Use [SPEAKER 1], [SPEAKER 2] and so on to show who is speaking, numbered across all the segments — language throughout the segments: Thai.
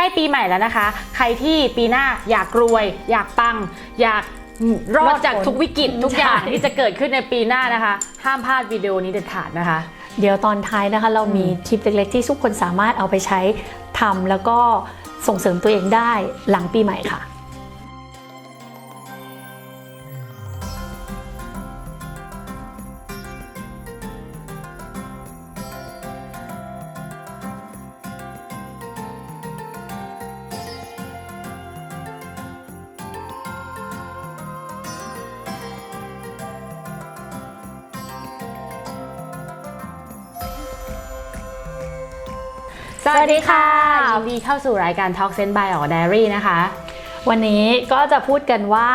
[SPEAKER 1] ล้ปีใหม่แล้วนะคะใครที่ปีหน้าอยากรวยอยากปังอยากรอดจากทุกวิกฤตทุกอย่างที่จะเกิดขึ้นในปีหน้านะคะห้ามพลาดวิดีโอนี้เด็ดขาดนะคะ
[SPEAKER 2] เดี๋ยวตอนท้ายนะคะเรามีทิปเล็กๆที่ทุกคนสามารถเอาไปใช้ทำแล้วก็ส่งเสริมตัวเองได้หลังปีใหม่ค่ะ
[SPEAKER 1] สวัสดีค่ะยินดีเข้าสู่รายการ Talk Sense by อ๋อ Diary นะคะ
[SPEAKER 2] วันนี้ก็จะพูดกันว่า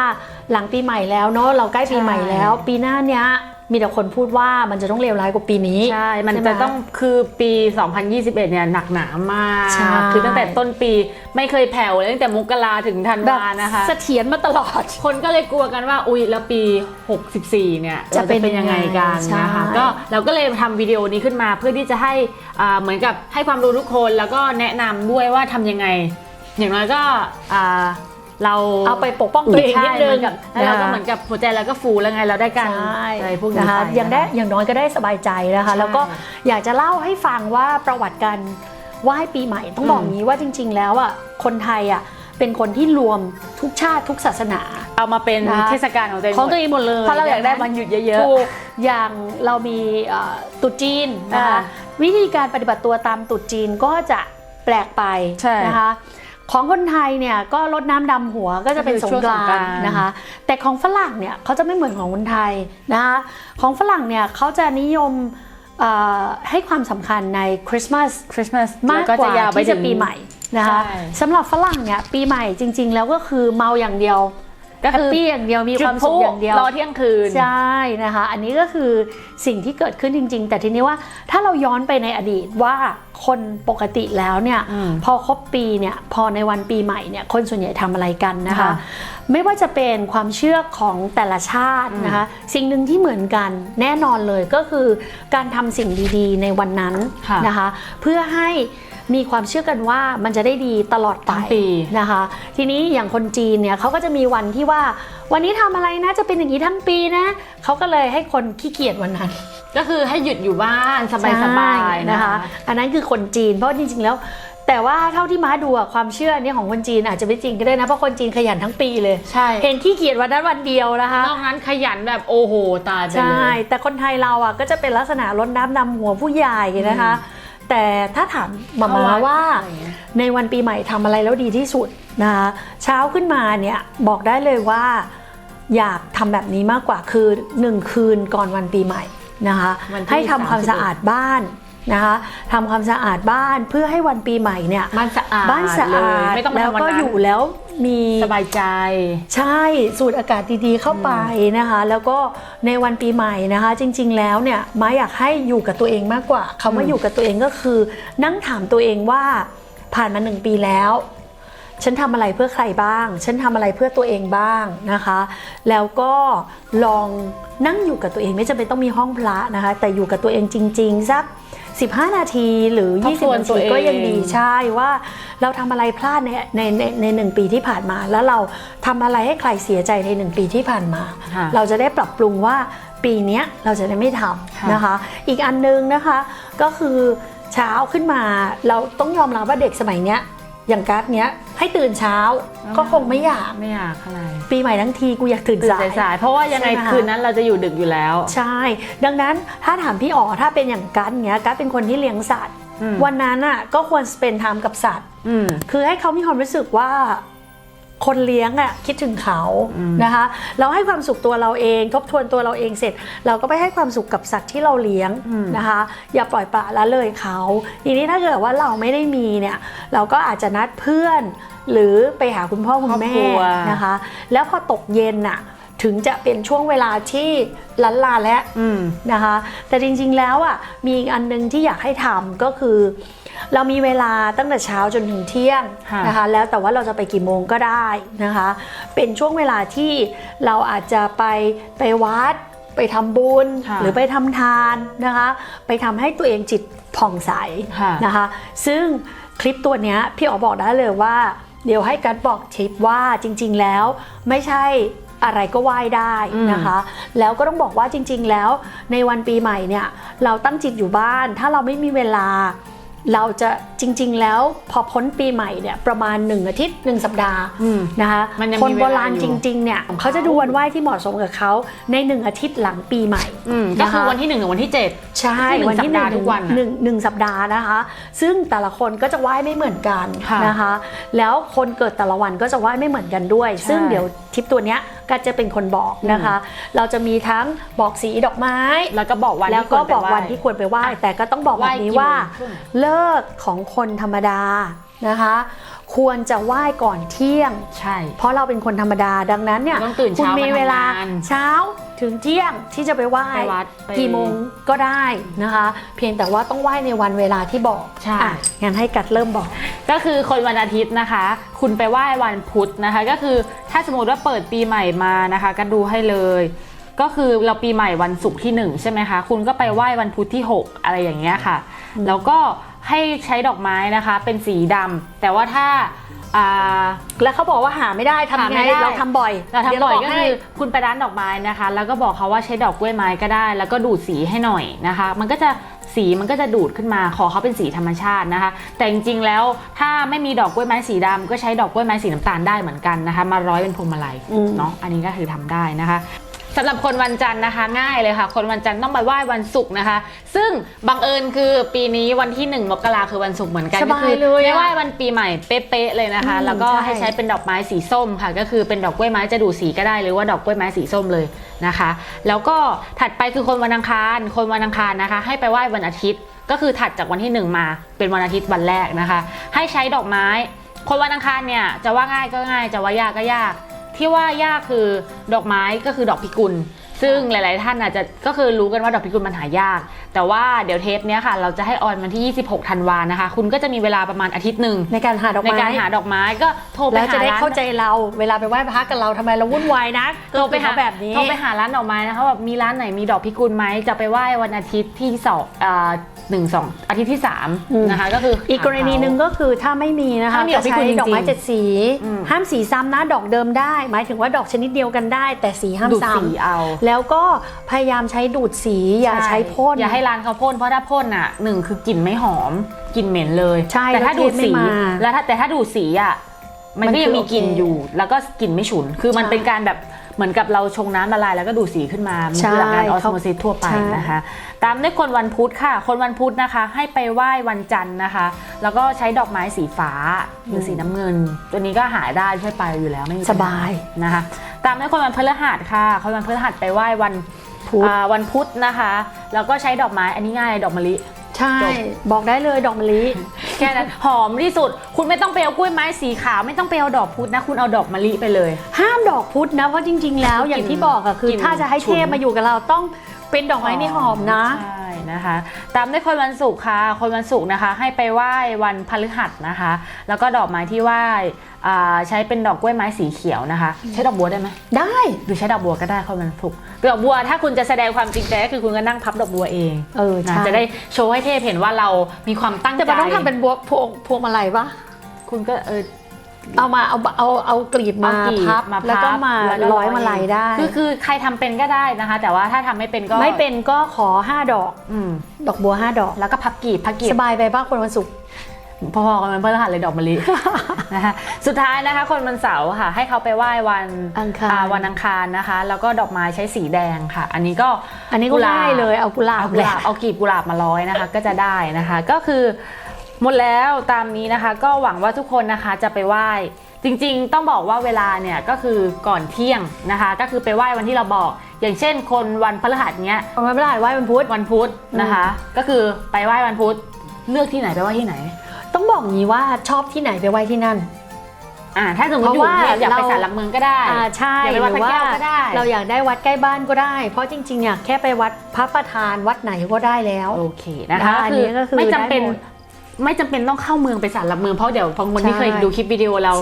[SPEAKER 2] หลังปีใหม่แล้วเนาะเราใกล้ปีใหม่แล้วปีหน้าเนี้ยมีแต่คนพูดว่ามันจะต้องเลวร้ายกว่าปีนี้
[SPEAKER 1] ใช่มันจะต้องคือปี 2021 เนี่ยหนักหนามากคือตั้งแต่ต้นปีไม่เคยแผ่วเลยตั้งแต่มกราถึงธันวานะคะ
[SPEAKER 2] เสถียรมาตลอด
[SPEAKER 1] คนก็เลยกลัวกันว่าอุ๊ยแล้วปี 64 เนี่ยจะเป็นยังไงกันนะคะก็เราก็เลยทำวิดีโอนี้ขึ้นมาเพื่อที่จะให้เหมือนกับให้ความรู้ทุกคนแล้วก็แนะนำด้วยว่าทำยังไงอย่างน้อยก็เรา
[SPEAKER 2] เอาไปปกป้องตัวเองนิดนึง
[SPEAKER 1] แล้วเราก็เหมือนกับหัวใจเราก็ฟูแล้วไงเราได้การอะไรพวกนี้
[SPEAKER 2] นะคะอย่างน้อยก็ได้สบายใจนะคะแล้วก็อยากจะเล่าให้ฟังว่าประวัติการไหว้ปีใหม่ต้องบอกนี้ว่าจริงๆแล้วอ่ะคนไทยอ่ะเป็นคนที่รวมทุกชาติทุกศาสนา
[SPEAKER 1] เอามาเป็นเทศกาลของตัวเอง
[SPEAKER 2] หมดเลย
[SPEAKER 1] เพราะเราอยากได้วันหยุดเยอะ
[SPEAKER 2] ๆอย่างเรามีตรุษจีนนะคะวิธีการปฏิบัติตัวตามตรุษจีนก็จะแปลกไปนะคะของคนไทยเนี่ยก็รดน้ำดำหัวก็จะเป็นสงกรานต์นะคะแต่ของฝรั่งเนี่ยเขาจะไม่เหมือนของคนไทยนะคะของฝรั่งเนี่ยเขาจะนิยมให้ความสำคัญในคริสต์มาสมากกว่าที่จะปีใหม่นะคะสำหรับฝรั่งเนี่ยปีใหม่จริงๆแล้วก็คือเมาอย่างเดียว
[SPEAKER 1] ก็คือ
[SPEAKER 2] ปี้อย่างเดียวมีความสุขอย่างเดียว
[SPEAKER 1] รอเที่ยงคืน
[SPEAKER 2] ใช่นะคะอันนี้ก็คือสิ่งที่เกิดขึ้นจริงๆแต่ทีนี้ว่าถ้าเราย้อนไปในอดีตว่าคนปกติแล้วเนี่ยพอครบปีเนี่ยพอในวันปีใหม่เนี่ยคนส่วนใหญ่ทำอะไรกันนะคะไม่ว่าจะเป็นความเชื่อของแต่ละชาตินะคะสิ่งหนึ่งที่เหมือนกันแน่นอนเลยก็คือการทำสิ่งดีๆในวันนั้นนะคะเพื่อให้มีความเชื่อกันว่ามันจะได้ดีตลอดไปนะคะทีนี้อย่างคนจีนเนี่ยเขาก็จะมีวันที่ว่าวันนี้ทำอะไรนะจะเป็นอย่างนี้ทั้งปีนะเขาก็เลยให้คนขี้เกียจวันนั้น
[SPEAKER 1] ก็คือให้หยุดอยู่บ้านสบายๆนะคะ
[SPEAKER 2] อันนั้นคือคนจีนเพราะจริงๆแล้วแต่ว่าเท่าที่ม้าดูความเชื่อนี่ของคนจีนอาจจะไม่จริงก็ได้นะเพราะคนจีนขยันทั้งปีเลย
[SPEAKER 1] ใช่
[SPEAKER 2] เห็นขี้เกียจวันนั้นวันเดียวนะคะ
[SPEAKER 1] นอกนั้นขยันแบบโอ้โหตายไปเลย
[SPEAKER 2] ใช่แต่คนไทยเราอ่ะก็จะเป็นลักษณะรดน้ำดำหัวผู้ใหญ่นะคะแต่ถ้าถามมาว่าในวันปีใหม่ทำอะไรแล้วดีที่สุดนะคะเช้าขึ้นมาเนี่ยบอกได้เลยว่าอยากทำแบบนี้มากกว่าคือ1 คืนก่อนวันปีใหม่นะคะให้ทำความสะอาดบ้านนะคะทำความสะอาดบ้านเพื่อให้วันปีใหม่เนี่ย
[SPEAKER 1] บ้านสะอาด
[SPEAKER 2] ไม่ต้องแล้วก็อยู่แล้วมี
[SPEAKER 1] สบายใจ
[SPEAKER 2] ใช่สูดอากาศดีๆเข้าไปนะคะแล้วก็ในวันปีใหม่นะคะจริงๆแล้วเนี่ยม้าอยากให้อยู่กับตัวเองมากกว่าคำว่าอยู่กับตัวเองก็คือนั่งถามตัวเองว่าผ่านมา1 ปีแล้วฉันทำอะไรเพื่อใครบ้างฉันทำอะไรเพื่อตัวเองบ้างนะคะแล้วก็ลองนั่งอยู่กับตัวเองไม่จำเป็นต้องมีห้องพระนะคะแต่อยู่กับตัวเองจริงๆสัก15 นาทีหรือ20 นาทีก็ยังดีใช่ว่าเราทำอะไรพลาดใน1 ปีที่ผ่านมาแล้วเราทำอะไรให้ใครเสียใจใน1 ปีที่ผ่านมาเราจะได้ปรับปรุงว่าปีนี้เราจะได้ไม่ทำนะคะอีกอันนึงนะคะก็คือเช้าขึ้นมาเราต้องยอมรับว่าเด็กสมัยเนี้ยอย่างการ์ดเนี้ยให้ตื่นเช้าก็คงไม่อยาก
[SPEAKER 1] อะไร
[SPEAKER 2] ปีใหม่ทั้งทีกูอยากตื่น
[SPEAKER 1] สายเพราะว่ายังไงคืนนั้นเราจะอยู่ดึกอยู่แล้ว
[SPEAKER 2] ใช่ดังนั้นถ้าถามพี่อ๋อถ้าเป็นอย่างการ์ดเนี้ยการ์ดเป็นคนที่เลี้ยงสัตว์วันนั้นอ่ะก็ควรสเปนไทม์กับสัตว์คือให้เขามีความรู้สึกว่าคนเลี้ยงอ่ะคิดถึงเขานะคะเราให้ความสุขตัวเราเองทบทวนตัวเราเองเสร็จเราก็ไปให้ความสุขกับสัตว์ที่เราเลี้ยงนะคะอย่าปล่อยปละละเลยเขาทีนี้ถ้าเกิดว่าเราไม่ได้มีเนี่ยเราก็อาจจะนัดเพื่อนหรือไปหาคุณพ่อคุณแม่นะคะแล้วพอตกเย็นน่ะถึงจะเป็นช่วงเวลาที่ลันลาแล้วนะคะแต่จริงๆแล้วอ่ะมีอีกอันนึงที่อยากให้ทำก็คือเรามีเวลาตั้งแต่เช้าจนถึงเที่ยงนะคะแล้วแต่ว่าเราจะไปกี่โมงก็ได้นะคะเป็นช่วงเวลาที่เราอาจจะไปวัดไปทำบุญหรือไปทำทานนะคะไปทำให้ตัวเองจิตผ่องใสนะคะซึ่ง คลิปตัวเนี้ยพี่อ๋อบอกได้เลยว่าเดี๋ยวให้กัดบอกทิปว่าจริงๆแล้วไม่ใช่อะไรก็ไหว้ได้นะคะแล้วก็ต้องบอกว่าจริงๆแล้วในวันปีใหม่เนี่ยเราตั้งจิตอยู่บ้านถ้าเราไม่มีเวลาเราจะจริงๆแล้วพอพ้นปีใหม่เนี่ยประมาณ1 อาทิตย์1 สัปดาห์นะคะคนโบราณจริงๆเนี่ยเขาจะดูวันไหว้ที่เหมาะสมกับเขาใน1 อาทิตย์หลังปีใหม่
[SPEAKER 1] ก็คือวันที่1ถึงวันที่7
[SPEAKER 2] ใช่วันที่1ถึง1 สัปดาห์นะคะซึ่งแต่ละคนก็จะไหว้ไม่เหมือนกันนะคะแล้วคนเกิดแต่ละวันก็จะไหว้ไม่เหมือนกันด้วยซึ่งเดี๋ยวทิปตัวเนี้ยก็จะเป็นคนบอกนะคะเราจะมีทั้งบอกสีดอกไม้
[SPEAKER 1] แล้วก็บอกวัน
[SPEAKER 2] แล้วก็บอกวันที่ควรไปไหว้แต่ก็ต้องบอกแบบนี้ว่าเลิกของคนธรรมดานะคะควรจะไหว้ก่อนเที่ยง
[SPEAKER 1] ใช่
[SPEAKER 2] เพราะเราเป็นคนธรรมดาดังนั้นเนี่ยคุณมีเวลาเช้าถึงเที่ยงที่จะไปไหว้กี่โมงก็ได้นะคะเพียงแต่ว่าต้องไหว้ในวันเวลาที่บอก
[SPEAKER 1] ใช่
[SPEAKER 2] งั้นให้กัดเริ่มบอก
[SPEAKER 1] ก็คือคนวันอาทิตย์นะคะคุณไปไหว้วันพุธนะคะก็คือถ้าสมมติว่าเปิดปีใหม่มานะคะก็ดูให้เลยก็คือเราปีใหม่วันศุกร์ที่1ใช่ไหมคะคุณก็ไปไหว้วันพุธที่6อะไรอย่างเงี้ยค่ะแล้วก็ให้ใช้ดอกไม้นะคะเป็นสีดำแต่ว่าถ้า
[SPEAKER 2] แล้วเขาบอกว่าหาไม่ได้ทำไงเราทำบ่อย
[SPEAKER 1] ก็คือคุณไปร้านดอกไม้นะคะแล้วก็บอกเขาว่าใช้ดอกกล้วยไม้ก็ได้แล้วก็ดูดสีให้หน่อยนะคะมันก็จะสีมันก็จะดูดขึ้นมาขอเขาเป็นสีธรรมชาตินะคะแต่จริงๆแล้วถ้าไม่มีดอกกล้วยไม้สีดำก็ใช้ดอกกล้วยไม้สีน้ำตาลได้เหมือนกันนะคะมาร้อยเป็นพวงมาลัยเนาะอันนี้ก็คือทำได้นะคะสำหรับคนวันจันทร์นะคะง่ายเลยค่ะคนวันจันทร์ต้องไปไหว้วันศุกร์นะคะซึ่งบังเอิญคือปีนี้วันที่1 มกราคือวันศุกร์เหมือนกันก็คือไม่ไหว้วันปีใหม่เป๊ะๆเลยนะคะแล้วก็ให้ใช้เป็นดอกไม้สีส้มค่ะก็คือเป็นดอกกล้วยไม้จะดูดสีก็ได้หรือว่าดอกกล้วยไม้สีส้มเลยนะคะแล้วก็ถัดไปคือคนวันอังคารนะคะให้ไปไหว้วันอาทิตย์ก็คือถัดจากวันที่1มาเป็นวันอาทิตย์วันแรกนะคะให้ใช้ดอกไม้คนวันอังคารเนี่ยจะว่าง่ายก็ง่ายจะว่ายากก็ยากที่ว่ายากคือดอกไม้ก็คือดอกพิกุลซึ่งหลายๆท่านอาจจะก็คือรู้กันว่าดอกพิกุลมันหายากแต่ว่าเดี๋ยวเทปนี้ค่ะเราจะให้ออนวันที่26 ธันวานะคะคุณก็จะมีเวลาประมาณอาทิตย์หนึ่ง
[SPEAKER 2] ในการหาดอก
[SPEAKER 1] ไม้ก็โทรไปหาร้าน
[SPEAKER 2] จะได้เข้าใจเราเวลาไปไหว้พระกับเราทำไมเราวุ่นวายนะ
[SPEAKER 1] โทรไปหาแบบนี้โทรไปหาร้านดอกไม้นะคะแบบมีร้านไหนมีดอกพิกุลไหมจะไปไหว้วันอาทิตย์ที่2 อาทิตย์ที่3นะคะก็คือ
[SPEAKER 2] อีกกรณีหนึ่งก็คือถ้าไม่มีนะคะจะใช้ดอกไม้7 สีห้ามสีซ้ำนะดอกเดิมได้หมายถึงว่าดอกชนิดเดียวกันได้แต่สีห้ามซ้ำแล้วก็พยายามใช้ดูดสีอย่าใช้พ่น
[SPEAKER 1] อย่าให้ร้านเขาพ่นเพราะถ้าพ่นอ่ะ1คือกลิ่นไม่หอมกลิ่นเหม็นเลยแต่ถ้าดูดสีแต่ถ้าดูดสีอ่ะมันก็ยังมีกลิ่นอยู่แล้วก็กลิ่นไม่ฉุนคือมันเป็นการแบบเหมือนกับเราชงน้ำละลายแล้วก็ดูดสีขึ้นมามันคือหลักการออสโมซิสทั่วไปนะคะตามด้วยคนวันพุธค่ะคนวันพุธนะคะให้ไปไหว้วันจันทร์นะคะแล้วก็ใช้ดอกไม้สีฟ้าหรือสีน้ำเงินตัวนี้ก็หาได้ช่วยไปอยู่แล้วไม่มี
[SPEAKER 2] สบาย
[SPEAKER 1] นะคะตามด้วยคนวันพฤหัสค่ะคนวันพฤหัสไปไหว้วันพุธนะคะแล้วก็ใช้ดอกไม้อันนี้ง่ายดอกมะลิ
[SPEAKER 2] ใช่บอกได้เลยดอกมะลิ
[SPEAKER 1] แค่นั้นหอมที่สุดคุณไม่ต้องไปเอากล้วยไม้สีขาวไม่ต้องไปเอาดอกพุธนะคุณเอาดอกมะลิไปเลย
[SPEAKER 2] ห้ามดอกพุธนะเพราะจริงๆแล้วอย่างที่บอกอะคือถ้าจะให้เทพมาอยู่กับเราต้องเป็นดอกไม้ที่หอมนะ
[SPEAKER 1] ใช่นะคะตามด้วยคนวันศุกร์ค่ะคนวันศุกร์นะคะให้ไปไหว้วันพฤหัสนะคะแล้วก็ดอกไม้ที่ไหว้ใช้เป็นดอกกล้วยไม้สีเขียวนะคะใช้ดอกบัวได้ไหม
[SPEAKER 2] ได้
[SPEAKER 1] หรือใช้ดอกบัวก็ได้คนวันศุกร์ดอกบัวถ้าคุณจะแสดงความจริงใจก็คือคุณก็นั่งพับดอกบัวเองจะได้โชว์ให้เทพเห็นว่าเรามีความตั้งใจ
[SPEAKER 2] แต่ต้องทำเป็นบัวพวงมาลัยปะ
[SPEAKER 1] คุณก็
[SPEAKER 2] เอากลีบมาพับแล้วก็มาร้อยมาลัยได้
[SPEAKER 1] คือใครทำเป็นก็ได้นะคะแต่ว่าถ้าทำไม่เป็น
[SPEAKER 2] ก็ขอ5 ดอกดอกบัว5 ดอก
[SPEAKER 1] แล้วก็พับกลีบ
[SPEAKER 2] สบายไปบ้างคนวันศุกร์
[SPEAKER 1] พอๆกันเป็นพฤหัสเลยดอกมะลินะคะสุดท้ายนะคะคนวันเสาร์ค่ะให้เขาไปไหว้วันอังคารนะคะแล้วก็ดอกไม้ใช้สีแดงค่ะอันนี้ก็
[SPEAKER 2] ได้เลยเอากุหลาบ
[SPEAKER 1] เอากลีบกุหลาบมาร้อยนะคะก็จะได้นะคะก็คือหมดแล้วตามนี้นะคะก็หวังว่าทุกคนนะคะจะไปไหว้จริงๆต้องบอกว่าเวลาเนี่ยก็คือก่อนเที่ยงนะคะก็คือไปไหว้วันที่เราบอกอย่างเช่นคนวันพฤหัสเนี้ย
[SPEAKER 2] วันพฤหัสไหว้วันพุธ
[SPEAKER 1] นะคะก็คือไปไหว้วันพุธเลือกที่ไหนไปไหว้ที่ไหน
[SPEAKER 2] ต้องบอกงี้ว่าชอบที่ไหนไปไหว้ที่นั่น
[SPEAKER 1] ถ้าสมมติอยู่อยากไปศาลหลักเมืองก็ได้
[SPEAKER 2] ใช่
[SPEAKER 1] อยากไปวัดพระแก้วก็ได้
[SPEAKER 2] เราอยากได้วัดใกล้บ้านก็ได้เพราะจริงๆเนี่ยแค่ไปวัดพระประธานวัดไหนก็ได้แล้ว
[SPEAKER 1] โอเคนะคะคือไม่จำเป็นต้องเข้าเมืองไปศาลหลักเมืองเพราะเดี๋ยวบางคนที่เคยดูคลิปวิดีโอเรา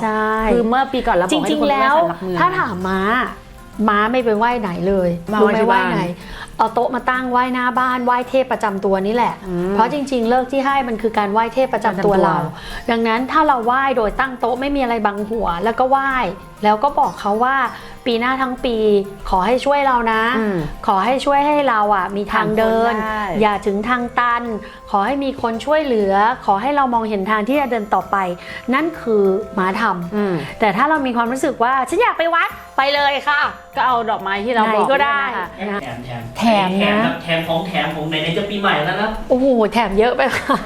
[SPEAKER 1] คือเมื่อปีก่อนเราบอกให้ทุกคนไปศาลหลักเมือง
[SPEAKER 2] ถ้าถามม้าไม่ไปไหว้ไหนเลย
[SPEAKER 1] รู้ไหมไหว้ไหน
[SPEAKER 2] เอาโต๊ะมาตั้งไหว้หน้าบ้านไหว้เทพประจำตัวนี่แหละเพราะจริงๆเลิกที่ให้มันคือการไหว้เทพประจำตัวเราดังนั้นถ้าเราไหว้โดยตั้งโต๊ะไม่มีอะไรบังหัวแล้วก็ไหว้แล้วก็บอกเขาว่าปีหน้าทั้งปีขอให้ช่วยเรานะขอให้ช่วยให้เราอ่ะมีทางเดินอย่าถึงทางตันขอให้มีคนช่วยเหลือขอให้เรามองเห็นทางที่จะเดินต่อไปนั่นคือหมาทำแต่ถ้าเรามีความรู้สึกว่าฉันอยากไปวัดไปเลยค่ะ
[SPEAKER 1] ก็เอาดอกไม้ที่เราบอก
[SPEAKER 2] ก็ได้
[SPEAKER 3] แถมนะแถมของแถมของไหนจะปีใหม่แล้วนะ
[SPEAKER 2] โอ้โหแถมเยอะไปค่ะ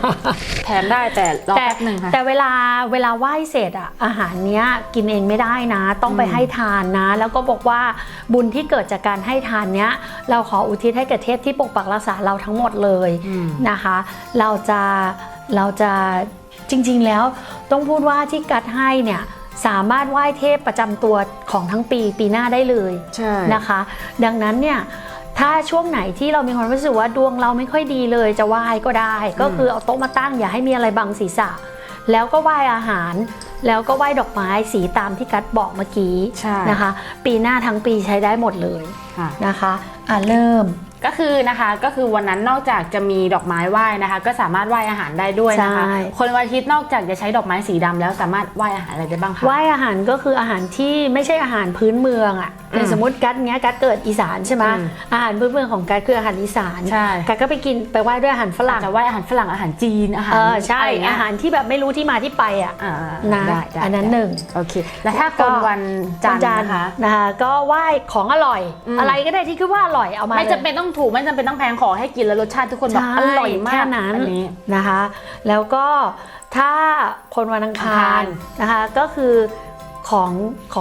[SPEAKER 1] แถมได้แต่รอแป๊บนึงค่ะ
[SPEAKER 2] แต่เวลาไหว้เสร็จอ่ะอาหารเนี้ยกินเองไม่ได้นะต้องไปให้ทานนะแล้วก็บอกว่าบุญที่เกิดจากการให้ทานเนี้ยเราขออุทิศให้แก่เทพที่ปกปักรักษาเราทั้งหมดเลยนะคะเราจะจริงๆแล้วต้องพูดว่าที่กัดให้เนี่ยสามารถไหว้เทพประจำตัวของทั้งปีหน้าได้เลยนะคะดังนั้นเนี่ยถ้าช่วงไหนที่เรามีความรู้สึกว่าดวงเราไม่ค่อยดีเลยจะไหว้ก็ได้ก็คือเอาโต๊ะมาตั้งอย่าให้มีอะไรบังศีรษะแล้วก็ไหว้อาหารแล้วก็ไหว้ดอกไม้สีตามที่กัดบอกเมื่อกี้นะคะปีหน้าทั้งปีใช้ได้หมดเลยนะคะเริ่ม
[SPEAKER 1] ก็คือวันนั้นนอกจากจะมีดอกไม้ไหว้นะคะก็สามารถไหว้อาหารได้ด้วยนะคะคนวันอาทิตย์นอกจากจะใช้ดอกไม้สีดำแล้วสามารถไหว้อาหารอะไรได้บ้างคะ
[SPEAKER 2] ไหว้อาหารก็คืออาหารที่ไม่ใช่อาหารพื้นเมืองอ่ะในสมมติกัดเกิดอีสานใช่ไหมอาหารพื้นเมืองของกัดคืออาหารอีสานกัดก็ไปไหว้ด้วยอาหารฝรั่ง
[SPEAKER 1] จะไหว้อาหารฝรั่งอาหารจีนอาหาร
[SPEAKER 2] ใช่อาหารที่แบบไม่รู้ที่มาที่ไปอ่ะนะอันนั้นหนึ่ง
[SPEAKER 1] โอเคแล้วถ้าคนวันจันทร์
[SPEAKER 2] นะคะก็ไหว้ของอร่อยอะไรก็ได้ที่คิดว่าอร่อยเอามา
[SPEAKER 1] ไม่จำเป็นต้องถูกไม่จำเป็นต้องแพงขอให้กินแล้วรสชาติทุกคนแบบอร่อยมาก
[SPEAKER 2] แค่นั้นนะคะแล้วก็ถ้าคนวันอังคารนะคะก็คือข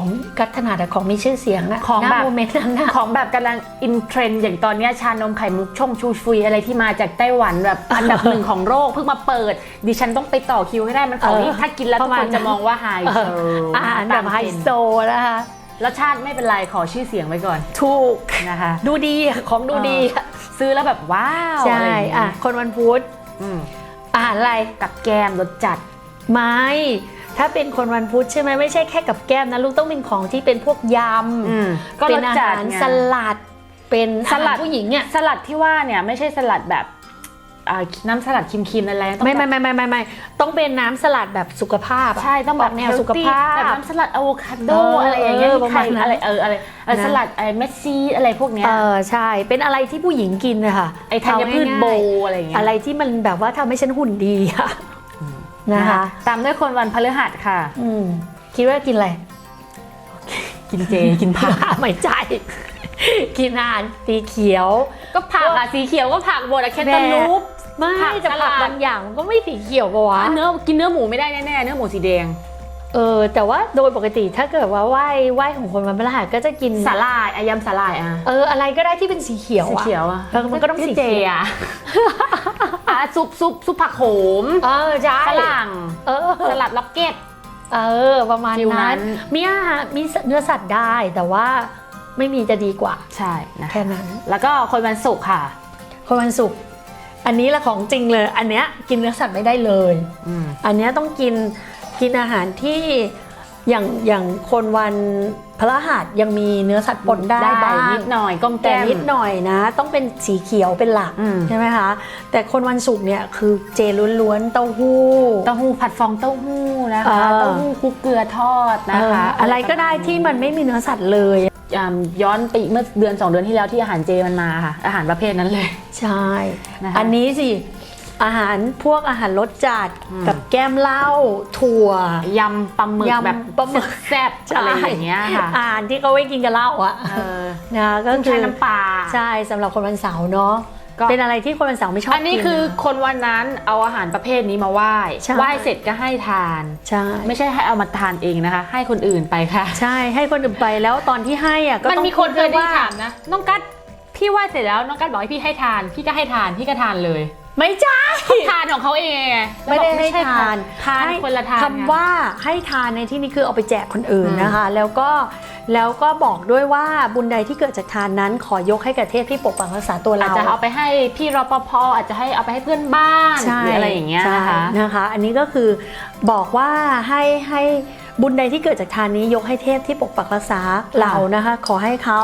[SPEAKER 2] องกัตนาแต่ของมีชื่อเสียงนะ
[SPEAKER 1] ของแบบ
[SPEAKER 2] โมเมนต์นั้น
[SPEAKER 1] ของแบบกำลังอินเทรนด์อย่างตอนนี้ชานมไข่มุกช่องชูฟุยอะไรที่มาจากไต้หวันแบบอันดับหนึ่งของโลกเพิ่งมาเปิดดิฉันต้องไปต่อคิวให้ได้มันของนี้ถ้ากินแล้วทุกคนจะมองว่าไฮโซ
[SPEAKER 2] อาหารแบบไฮโซนะคะ
[SPEAKER 1] รสชาติไม่เป็นไรขอชื่อเสียงไว้ก่อน
[SPEAKER 2] ถูก
[SPEAKER 1] นะคะ
[SPEAKER 2] ดูดีของดูดี
[SPEAKER 1] ซื้อแล้วแบบว้าว
[SPEAKER 2] ใช่คนวันพุธอาหารอะไร
[SPEAKER 1] กับแก้มรสจัด
[SPEAKER 2] ไม่ถ้าเป็นคนวันพุธใช่ไหมไม่ใช่แค่กับแก้มนะลูกต้องเป็นของที่เป็นพวกยำเป็นอาหารสลัดเป็นสลัดผู้หญิงเนี่ย
[SPEAKER 1] สลัดที่ว่าเนี่ยไม่ใช่สลัดแบบน้ำสลัดครีมๆอะไร
[SPEAKER 2] ไม่ต้องเป็นน้ำสลัดแบบสุขภาพ
[SPEAKER 1] ใช่ต้องแบบ
[SPEAKER 2] แนวสุขภาพ
[SPEAKER 1] แบบน้ำสลัดอะโวคาโดอะไรอย่างเงี้ยไข่อะไรสลัดเม็ดซีอะไรพวกเนี้ย
[SPEAKER 2] ใช่เป็นอะไรที่ผู้หญิงกินนะคะ
[SPEAKER 1] ไอ้ธัญพืชโบอะไรอย่างเงี้ย
[SPEAKER 2] อะไรที่มันแบบว่าทำให้ฉันหุ่นดีค่ะนะคะ
[SPEAKER 1] ตามด้วยคนวันพฤหัสค่ะ
[SPEAKER 2] คิดว่ากินอะไร
[SPEAKER 1] กินเจกินผัก
[SPEAKER 2] ไม่ใจกินอาหารสีเขียว
[SPEAKER 1] ก็ผักสีเขียวก็ผักบดแคนตาลูป
[SPEAKER 2] ไม่จะผักบางอย่างก็ไม่สีเขียวปะวะ
[SPEAKER 1] กินเนื้อหมูไม่ได้แน่ๆเนื้อหมูสีแดง
[SPEAKER 2] แต่ว่าโดยปกติถ้าเกิดว่าไหว้ของคนวันพฤหัสก็จะกิน
[SPEAKER 1] สาหร่ายยำสาหร่าย
[SPEAKER 2] อะไรก็ได้ที่เป็นสีเขียวแล้วมันก็ต้องสีเขียว
[SPEAKER 1] ซุปผักโขม
[SPEAKER 2] ใช่
[SPEAKER 1] ฝรั่งสลัดล็อกเก็ต
[SPEAKER 2] ประมาณนั้นมีเนื้อสัตว์ได้แต่ว่าไม่มีจะดีกว่า
[SPEAKER 1] ใช่นะ
[SPEAKER 2] แค่นั้น
[SPEAKER 1] แล้วก็คนวันศุกร์ค่ะ
[SPEAKER 2] คนวันศุกร์อันนี้ละของจริงเลยอันเนี้ยกินเนื้อสัตว์ไม่ได้เลยอันเนี้ยต้องกินอาหารที่อย่างคนวันพฤหัสยังมีเนื้อสัตว์ปนได้บ้าง
[SPEAKER 1] นิดหน่อยก้มแก้ม
[SPEAKER 2] นิดหน่อยนะต้องเป็นสีเขียวเป็นหลักใช่ไหมคะแต่คนวันศุกร์เนี่ยคือเจล้วนๆเต้าหู้
[SPEAKER 1] ผัดฟองเต้าหู้นะคะเต้าหู้คลุกเกลือทอดนะคะ
[SPEAKER 2] อะไรก็ได้ที่มันไม่มีเนื้อสัตว์เลย
[SPEAKER 1] ย้อนไปเมื่อเดือน2 เดือนที่แล้วที่อาหารเจมันมาค่ะอาหารประเภทนั้นเลย
[SPEAKER 2] ใช่อันนี้สิอาหารพวกอาหารรสจัดกับแก้มเหล้าถั่วย
[SPEAKER 1] ำปลาหมึกแบบปลาหมึกแซ่บอะไรอย่างเงี้ยค่ะ
[SPEAKER 2] อาหารที่เขาไว้กินกับเหล้านะก็คือ
[SPEAKER 1] น้ำปลา
[SPEAKER 2] ใช่สำหรับคนวันเสาร์เนาะเป็นอะไรที่คนวันเสาร์ไม่ชอบ
[SPEAKER 1] อันนี้คือคนวันนั้นเอาอาหารประเภทนี้มาไหว้เสร็จก็ให้ทาน
[SPEAKER 2] ใช่
[SPEAKER 1] ไม่ใช่ให้เอามาทานเองนะคะให้คนอื่นไปค่ะ
[SPEAKER 2] ใช่ให้คนอื่นไปแล้วตอนที่ให้ก็
[SPEAKER 1] มันมีคนเคยได้ถามนะน้องกั๊ดพี่ไหว้เสร็จแล้วน้องกั๊ดบอกให้พี่ให้ทานพี่ก็ให้ทานพี่ก็ทานเลย
[SPEAKER 2] ไม่ใช่
[SPEAKER 1] ทานของเขาเอง
[SPEAKER 2] ไม่ได้ให้ทาน
[SPEAKER 1] คนละทาน
[SPEAKER 2] คำว่าให้ทานในที่นี้คือเอาไปแจกคนอื่นนะคะแล้วก็บอกด้วยว่าบุญใดที่เกิดจากทานนั้นขอยกให้กับเทพที่ปกปักรักษาตัวเรา
[SPEAKER 1] อาจจะเอาไปให้พี่รปภอาจจะให้เอาไปให้เพื่อนบ้านหรืออะไรอย่างเงี้ยนะคะ
[SPEAKER 2] อันนี้ก็คือบอกว่าให้ บุญใดที่เกิดจากทานนี้ยกให้เทพที่ปกปักรักษาเรานะคะ ขอให้เขา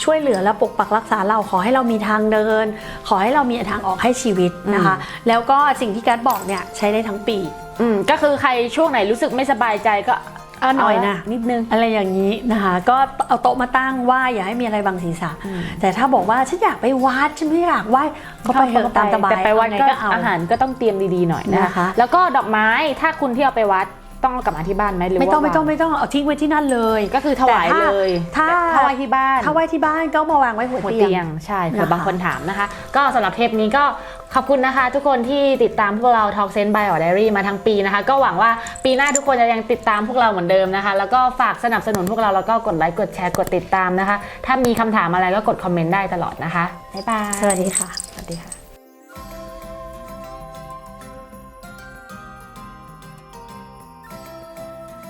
[SPEAKER 2] ช่วยเหลือและปกปักรักษาเราขอให้เรามีทางเดิน ขอให้เรามีทางออกให้ชีวิตนะคะ แล้วก็สิ่งที่กัสบอกเนี่ยใช้ได้ทั้งปี
[SPEAKER 1] ก็คือใครช่วงไหนรู้สึกไม่สบายใจก็
[SPEAKER 2] หน่อยนะ
[SPEAKER 1] นิดนึง
[SPEAKER 2] อะไรอย่างนี้นะคะ ก็เอาโต๊ะมาตั้งไหว้อย่าให้มีอะไรบังศีรษะแต่ถ้าบอกว่าฉันอยากไปวัดฉันไม่อยากไหว้ก็ไปเถอะตามสบาย
[SPEAKER 1] แต่ไปวัดก็
[SPEAKER 2] เอา
[SPEAKER 1] อาหารก็ต้องเตรียมดีๆหน่อยนะ
[SPEAKER 2] นะคะ
[SPEAKER 1] แล้วก็ดอกไม้ถ้าคุณที่เอาไปวัดต้องเอากลับมาที่บ้านไหมหรือว่า
[SPEAKER 2] ไม่ต้องเอาทิ้งไว้ที่นั่นเลย
[SPEAKER 1] ก็คือถวายเลย
[SPEAKER 2] ถ้า
[SPEAKER 1] ไหว้ที่บ้าน
[SPEAKER 2] ถ้าไหว้ที่บ้านก็มาวางไว้หัว
[SPEAKER 1] หัว
[SPEAKER 2] เตี
[SPEAKER 1] เตี
[SPEAKER 2] ย
[SPEAKER 1] ย
[SPEAKER 2] ง
[SPEAKER 1] งใช่เผื่อ
[SPEAKER 2] นะคะ
[SPEAKER 1] บางคนถามนะคะ ก็สำหรับเทปนี้ก็ขอบคุณนะคะ ทุกคนที่ติดตามพวกเรา Talk Sense by Or Diary มาทั้งปีนะคะ ก็หวังว่าปีหน้าทุกคนจะยังติดตามพวกเราเหมือนเดิมนะคะ แล้วก็ฝากสนับสนุนพวกเราแล้วก็กดไลค์กดแชร์กดติดตามนะคะ ถ้ามีคำถามอะไรก็กดคอมเมนต์ได้ตลอดนะคะบ๊ายบาย
[SPEAKER 2] สวัสดีค่ะ
[SPEAKER 1] สวัสดีค่ะ